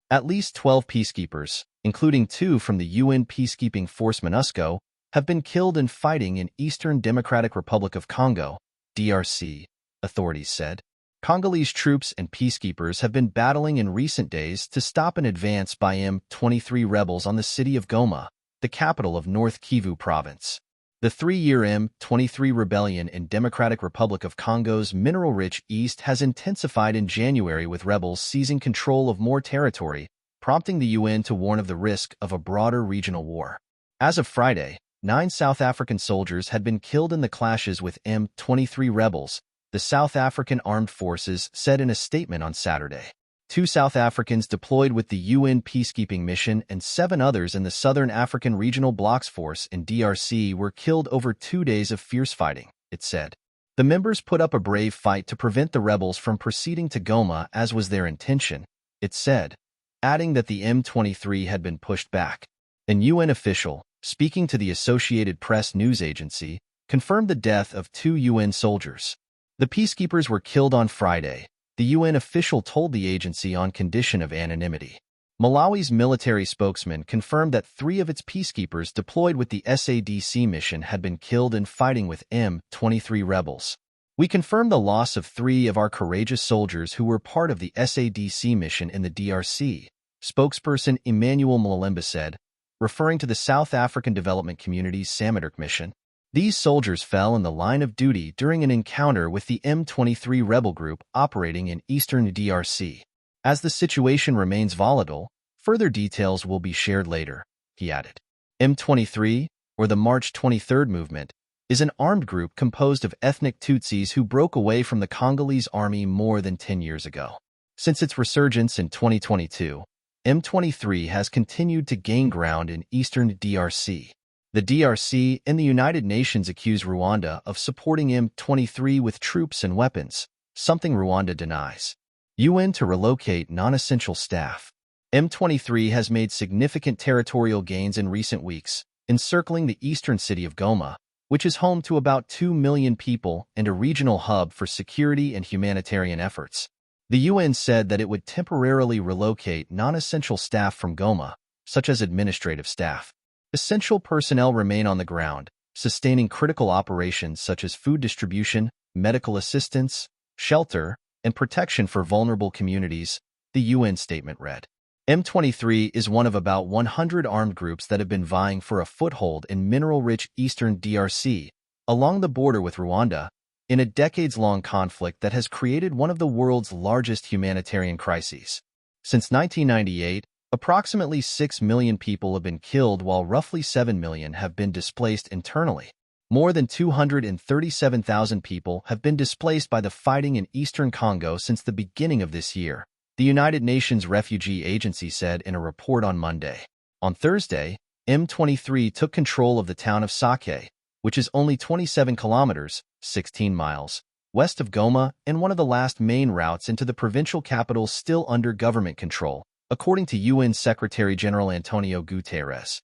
At least 12 peacekeepers, including 2 from the UN peacekeeping force MONUSCO, have been killed in fighting in Eastern Democratic Republic of Congo, DRC, authorities said. Congolese troops and peacekeepers have been battling in recent days to stop an advance by M23 rebels on the city of Goma, the capital of North Kivu province. The 3-year M23 rebellion in Democratic Republic of Congo's mineral-rich east has intensified in January, with rebels seizing control of more territory, prompting the UN to warn of the risk of a broader regional war. As of Friday, 9 South African soldiers had been killed in the clashes with M23 rebels, the South African Armed Forces said in a statement on Saturday. 2 South Africans deployed with the UN peacekeeping mission and 7 others in the Southern African Regional Bloc's force in DRC were killed over 2 days of fierce fighting, it said. The members put up a brave fight to prevent the rebels from proceeding to Goma, as was their intention, it said, adding that the M23 had been pushed back. An UN official, speaking to the Associated Press news agency, confirmed the death of 2 UN soldiers. The peacekeepers were killed on Friday, the UN official told the agency on condition of anonymity. Malawi's military spokesman confirmed that 3 of its peacekeepers deployed with the SADC mission had been killed in fighting with M23 rebels. We confirm the loss of 3 of our courageous soldiers who were part of the SADC mission in the DRC, spokesperson Emmanuel Mwalemba said, referring to the South African Development Community's Samadirk mission. These soldiers fell in the line of duty during an encounter with the M23 rebel group operating in eastern DRC. As the situation remains volatile, further details will be shared later, he added. M23, or the March 23rd movement, is an armed group composed of ethnic Tutsis who broke away from the Congolese army more than 10 years ago. Since its resurgence in 2022, M23 has continued to gain ground in eastern DRC. The DRC and the United Nations accuse Rwanda of supporting M23 with troops and weapons, something Rwanda denies. UN to relocate non-essential staff. M23 has made significant territorial gains in recent weeks, encircling the eastern city of Goma, which is home to about 2 million people and a regional hub for security and humanitarian efforts. The UN said that it would temporarily relocate non-essential staff from Goma, such as administrative staff. Essential personnel remain on the ground, sustaining critical operations such as food distribution, medical assistance, shelter, and protection for vulnerable communities, the UN statement read. M23 is one of about 100 armed groups that have been vying for a foothold in mineral-rich eastern DRC, along the border with Rwanda, in a decades-long conflict that has created one of the world's largest humanitarian crises. Since 1998, approximately 6 million people have been killed while roughly 7 million have been displaced internally. More than 237,000 people have been displaced by the fighting in eastern Congo since the beginning of this year, the United Nations Refugee Agency said in a report on Monday. On Thursday, M23 took control of the town of Sake, which is only 27 kilometers, 16 miles, west of Goma and one of the last main routes into the provincial capital still under government control, according to UN Secretary-General Antonio Guterres.